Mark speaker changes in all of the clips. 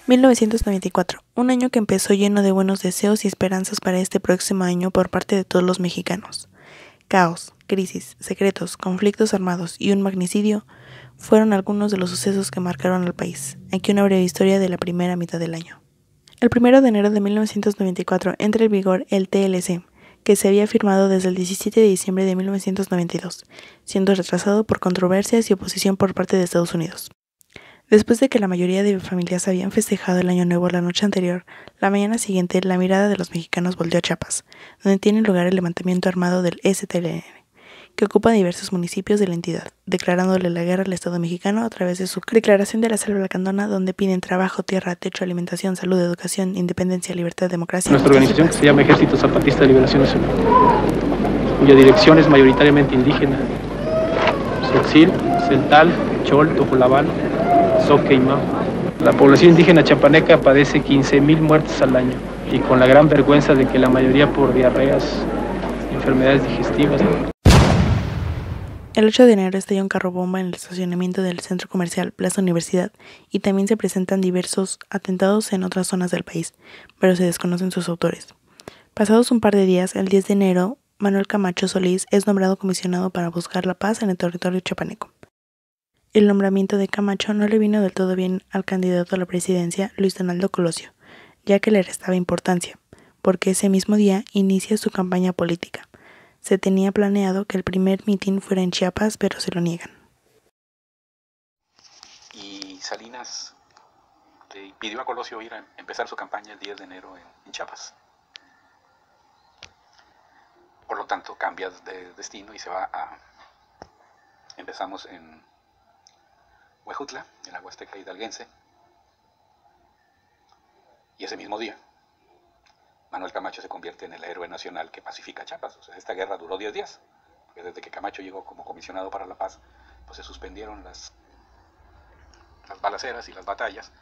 Speaker 1: 1994, un año que empezó lleno de buenos deseos y esperanzas para este próximo año por parte de todos los mexicanos. Caos, crisis, secretos, conflictos armados y un magnicidio fueron algunos de los sucesos que marcaron al país. Aquí una breve historia de la primera mitad del año. El 1 de enero de 1994 entra en vigor el TLC, que se había firmado desde el 17 de diciembre de 1992, siendo retrasado por controversias y oposición por parte de Estados Unidos. Después de que la mayoría de familias habían festejado el Año Nuevo la noche anterior, la mañana siguiente la mirada de los mexicanos volvió a Chiapas, donde tiene lugar el levantamiento armado del STLN, que ocupa diversos municipios de la entidad, declarándole la guerra al Estado mexicano a través de su Declaración de la Selva Lacandona, donde piden trabajo, tierra, techo, alimentación, salud, educación, independencia, libertad, democracia.
Speaker 2: Nuestra organización, que se llama Ejército Zapatista de Liberación Nacional, cuya dirección es mayoritariamente indígena: Tzotzil, Celtal, Chol, Tojolabal, Zoque y Mau. La población indígena chapaneca padece 15,000 muertes al año, y con la gran vergüenza de que la mayoría por diarreas y enfermedades digestivas.
Speaker 1: El 8 de enero estalla un carro bomba en el estacionamiento del centro comercial Plaza Universidad y también se presentan diversos atentados en otras zonas del país, pero se desconocen sus autores. Pasados un par de días, el 10 de enero, Manuel Camacho Solís es nombrado comisionado para buscar la paz en el territorio chapaneco. El nombramiento de Camacho no le vino del todo bien al candidato a la presidencia, Luis Donaldo Colosio, ya que le restaba importancia, porque ese mismo día inicia su campaña política. Se tenía planeado que el primer mitin fuera en Chiapas, pero se lo niegan.
Speaker 3: Y Salinas pidió a Colosio ir a empezar su campaña el 10 de enero en Chiapas. Por lo tanto, cambia de destino y se va a... Empezamos en Huejutla, en la Huasteca hidalguense. Y ese mismo día, Manuel Camacho se convierte en el héroe nacional que pacifica Chiapas. O sea, esta guerra duró 10 días. Porque desde que Camacho llegó como comisionado para la paz, pues se suspendieron las balaceras y las batallas.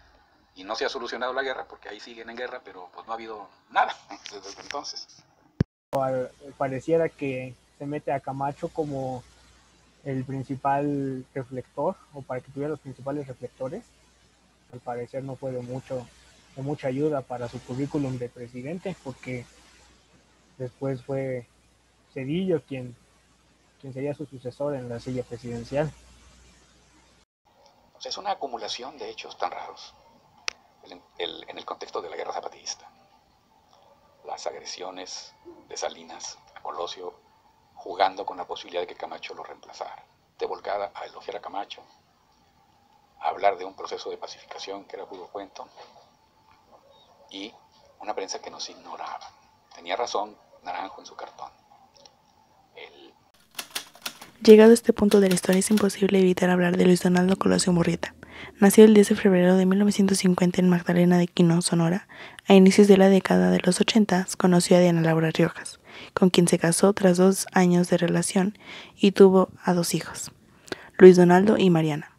Speaker 3: Y no se ha solucionado la guerra, porque ahí siguen en guerra, pero pues no ha habido nada desde entonces.
Speaker 4: Pareciera que se mete a Camacho como el principal reflector, o para que tuviera los principales reflectores. Al parecer no fue de mucha ayuda para su currículum de presidente, porque después fue Zedillo quien sería su sucesor en la silla presidencial.
Speaker 3: O sea, es una acumulación de hechos tan raros en el contexto de la guerra zapatista. Las agresiones de Salinas a Colosio, jugando con la posibilidad de que Camacho lo reemplazara, de volcada a elogiar a Camacho, a hablar de un proceso de pacificación que era puro cuento, y una prensa que nos ignoraba. Tenía razón Naranjo en su cartón.
Speaker 1: Llegado a este punto de la historia, es imposible evitar hablar de Luis Donaldo Colosio Murrieta. Nació el 10 de febrero de 1950 en Magdalena de Quino, Sonora. A inicios de la década de los 80 conoció a Diana Laura Riojas, con quien se casó tras 2 años de relación y tuvo a 2 hijos, Luis Donaldo y Mariana.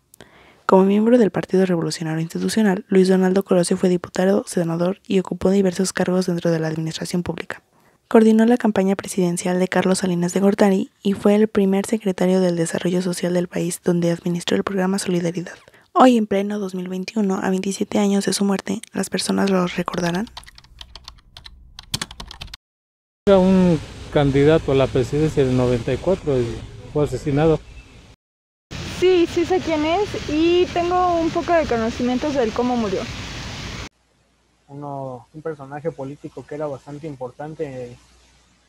Speaker 1: Como miembro del Partido Revolucionario Institucional, Luis Donaldo Colosio fue diputado, senador y ocupó diversos cargos dentro de la administración pública. Coordinó la campaña presidencial de Carlos Salinas de Gortari y fue el primer secretario del Desarrollo Social del país, donde administró el programa Solidaridad. Hoy, en pleno 2021, a 27 años de su muerte, ¿las personas lo recordarán?
Speaker 5: Era un candidato a la presidencia del 94 y fue asesinado.
Speaker 6: Sí sé quién es y tengo un poco de conocimientos de cómo murió.
Speaker 4: Un personaje político que era bastante importante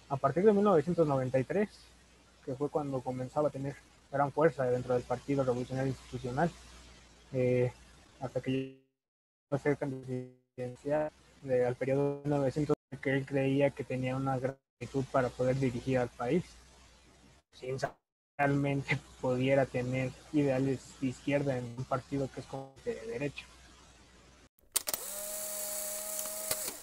Speaker 4: a partir de 1993, que fue cuando comenzaba a tener gran fuerza dentro del Partido Revolucionario Institucional, hasta que llegó a ser presidencial al periodo de 1900, que él creía que tenía una gran actitud para poder dirigir al país, sin realmente pudiera tener ideales de izquierda en un partido que es como de derecha.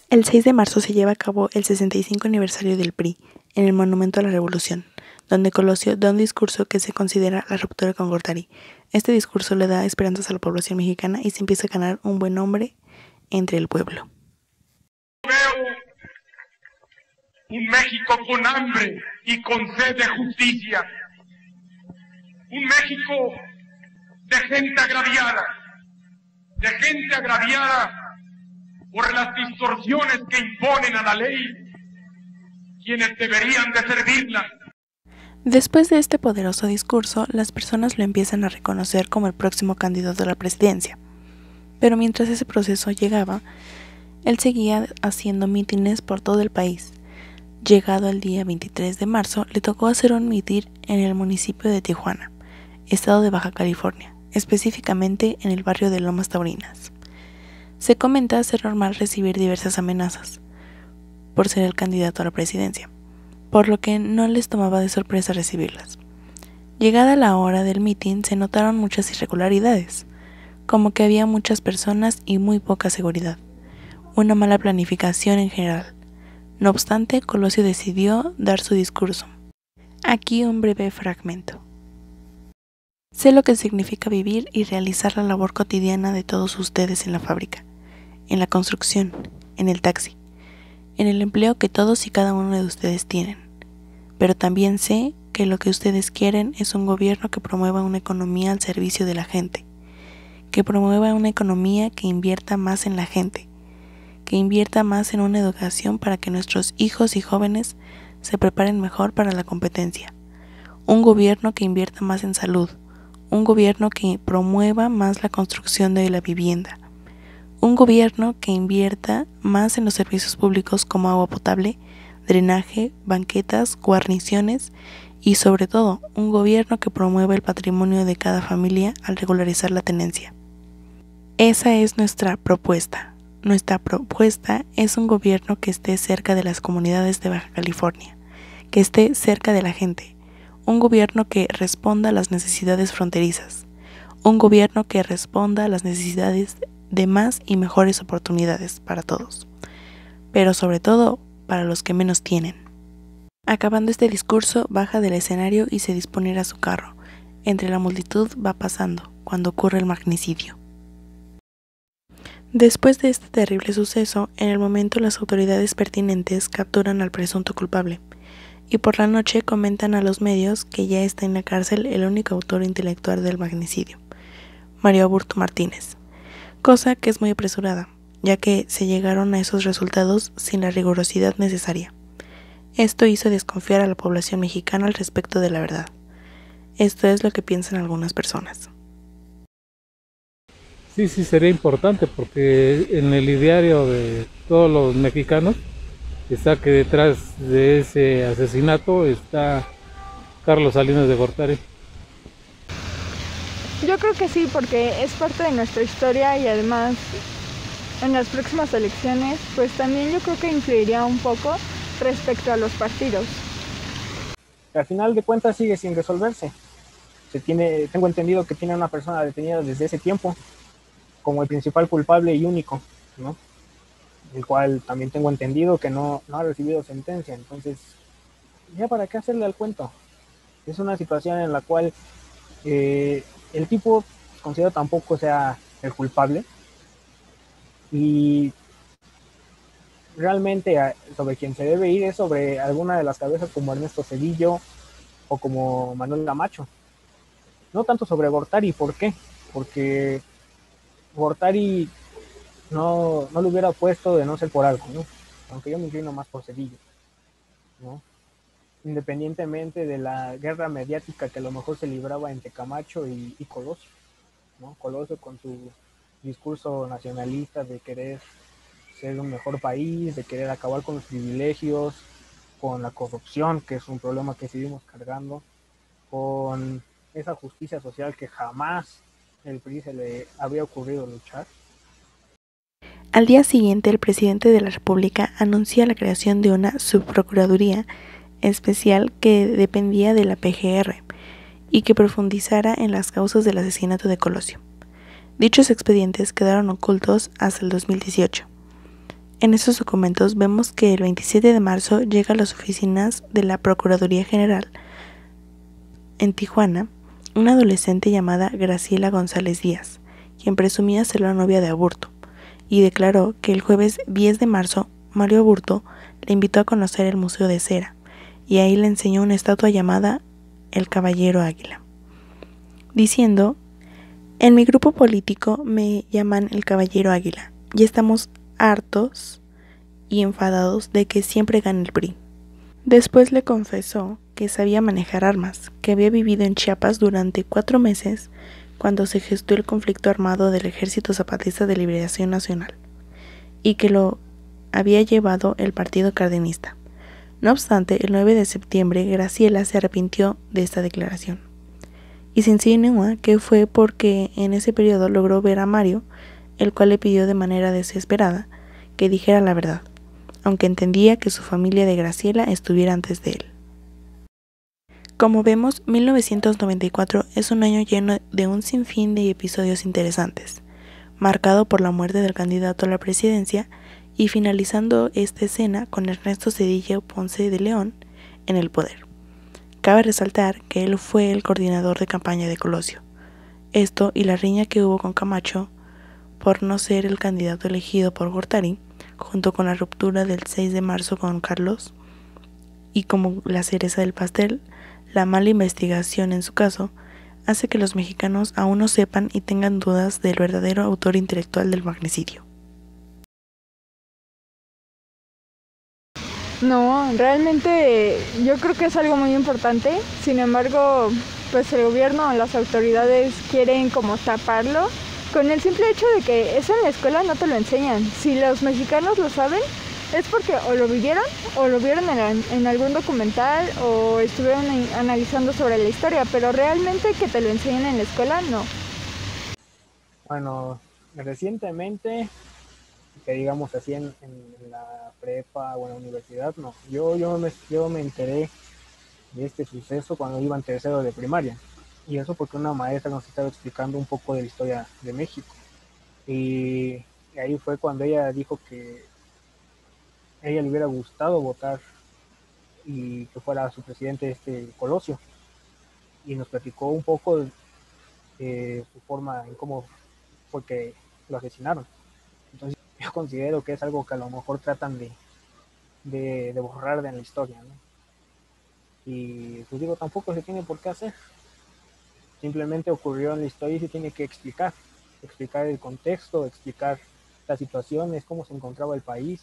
Speaker 1: El 6 de marzo se lleva a cabo el 65 aniversario del PRI, en el Monumento a la Revolución, donde Colosio da un discurso que se considera la ruptura con Gortari. Este discurso le da esperanzas a la población mexicana y se empieza a ganar un buen nombre entre el pueblo.
Speaker 7: Veo un México con hambre y con sed de justicia. Un México de gente agraviada por las distorsiones que imponen a la ley quienes deberían de servirla.
Speaker 1: Después de este poderoso discurso, las personas lo empiezan a reconocer como el próximo candidato a la presidencia. Pero mientras ese proceso llegaba, él seguía haciendo mítines por todo el país. Llegado el día 23 de marzo, le tocó hacer un mitin en el municipio de Tijuana, estado de Baja California, específicamente en el barrio de Lomas Taurinas. Se comenta ser normal recibir diversas amenazas por ser el candidato a la presidencia, por lo que no les tomaba de sorpresa recibirlas. Llegada la hora del mitin, se notaron muchas irregularidades, como que había muchas personas y muy poca seguridad, una mala planificación en general. No obstante, Colosio decidió dar su discurso. Aquí un breve fragmento. Sé lo que significa vivir y realizar la labor cotidiana de todos ustedes en la fábrica, en la construcción, en el taxi, en el empleo que todos y cada uno de ustedes tienen. Pero también sé que lo que ustedes quieren es un gobierno que promueva una economía al servicio de la gente, que promueva una economía que invierta más en la gente, que invierta más en una educación para que nuestros hijos y jóvenes se preparen mejor para la competencia, un gobierno que invierta más en salud, un gobierno que promueva más la construcción de la vivienda, un gobierno que invierta más en los servicios públicos como agua potable, drenaje, banquetas, guarniciones y sobre todo un gobierno que promueva el patrimonio de cada familia al regularizar la tenencia. Esa es nuestra propuesta. Nuestra propuesta es un gobierno que esté cerca de las comunidades de Baja California, que esté cerca de la gente, un gobierno que responda a las necesidades fronterizas, un gobierno que responda a las necesidades de más y mejores oportunidades para todos, pero sobre todo para los que menos tienen. Acabando este discurso, baja del escenario y se dispone a ir a su carro. Entre la multitud va pasando, cuando ocurre el magnicidio. Después de este terrible suceso, en el momento las autoridades pertinentes capturan al presunto culpable, y por la noche comentan a los medios que ya está en la cárcel el único autor intelectual del magnicidio, Mario Aburto Martínez, cosa que es muy apresurada, ya que se llegaron a esos resultados sin la rigurosidad necesaria. Esto hizo desconfiar a la población mexicana al respecto de la verdad. Esto es lo que piensan algunas personas.
Speaker 5: Sí, sería importante porque en el ideario de todos los mexicanos está que detrás de ese asesinato está Carlos Salinas de Gortari.
Speaker 6: Yo creo que sí, porque es parte de nuestra historia y además en las próximas elecciones, pues también yo creo que influiría un poco respecto a los partidos.
Speaker 4: Al final de cuentas sigue sin resolverse. Tengo entendido que tiene una persona detenida desde ese tiempo como el principal culpable y único, ¿no? El cual también tengo entendido que no ha recibido sentencia. Entonces, ¿ya para qué hacerle al cuento? Es una situación en la cual el tipo considero tampoco sea el culpable y realmente sobre quien se debe ir es sobre alguna de las cabezas como Ernesto Zedillo o como Manuel Camacho. No tanto sobre Gortari. ¿Por qué? Porque Gortari no lo hubiera puesto de no ser por algo, ¿no? Aunque yo me inclino más por Zedillo, ¿no? Independientemente de la guerra mediática que a lo mejor se libraba entre Camacho y Colosio, ¿no? Colosio con su discurso nacionalista de querer ser un mejor país, de querer acabar con los privilegios, con la corrupción, que es un problema que seguimos cargando, con esa justicia social que jamás el PRI se le había ocurrido luchar.
Speaker 1: Al día siguiente, el presidente de la República anuncia la creación de una subprocuraduría especial que dependía de la PGR y que profundizara en las causas del asesinato de Colosio. Dichos expedientes quedaron ocultos hasta el 2018. En esos documentos vemos que el 27 de marzo llega a las oficinas de la Procuraduría General en Tijuana una adolescente llamada Graciela González Díaz, quien presumía ser la novia de Aburto, y declaró que el jueves 10 de marzo Mario Aburto le invitó a conocer el Museo de Cera, y ahí le enseñó una estatua llamada El Caballero Águila, diciendo: en mi grupo político me llaman el Caballero Águila, y estamos hartos y enfadados de que siempre gane el PRI. Después le confesó que sabía manejar armas, que había vivido en Chiapas durante 4 meses cuando se gestó el conflicto armado del Ejército Zapatista de Liberación Nacional, y que lo había llevado el partido cardenista. No obstante, el 9 de septiembre Graciela se arrepintió de esta declaración, y se insinúa que fue porque en ese periodo logró ver a Mario, el cual le pidió de manera desesperada que dijera la verdad, aunque entendía que su familia de Graciela estuviera antes de él. Como vemos, 1994 es un año lleno de un sinfín de episodios interesantes, marcado por la muerte del candidato a la presidencia y finalizando esta escena con Ernesto Zedillo Ponce de León en el poder. Cabe resaltar que él fue el coordinador de campaña de Colosio. Esto y la riña que hubo con Camacho por no ser el candidato elegido por Gortari, junto con la ruptura del 6 de marzo con Carlos, y como la cereza del pastel, la mala investigación en su caso, hace que los mexicanos aún no sepan y tengan dudas del verdadero autor intelectual del magnicidio.
Speaker 6: No, realmente yo creo que es algo muy importante. Sin embargo, pues el gobierno o las autoridades quieren como taparlo con el simple hecho de que eso en la escuela no te lo enseñan. Si los mexicanos lo saben, es porque o lo vivieron o lo vieron en algún documental o estuvieron analizando sobre la historia, pero realmente que te lo enseñen en la escuela, no.
Speaker 4: Bueno, recientemente, que digamos así en la prepa o en la universidad, no. Yo me enteré de este suceso cuando iba en tercero de primaria. Y eso porque una maestra nos estaba explicando un poco de la historia de México. Y ahí fue cuando ella dijo que a ella le hubiera gustado votar y que fuera su presidente Colosio. Y nos platicó un poco de su forma en cómo fue que lo asesinaron. Entonces yo considero que es algo que a lo mejor tratan de borrar de la historia, ¿no? Y pues digo, tampoco se tiene por qué hacer. Simplemente ocurrió en la historia y se tiene que explicar el contexto, explicar las situaciones, cómo se encontraba el país,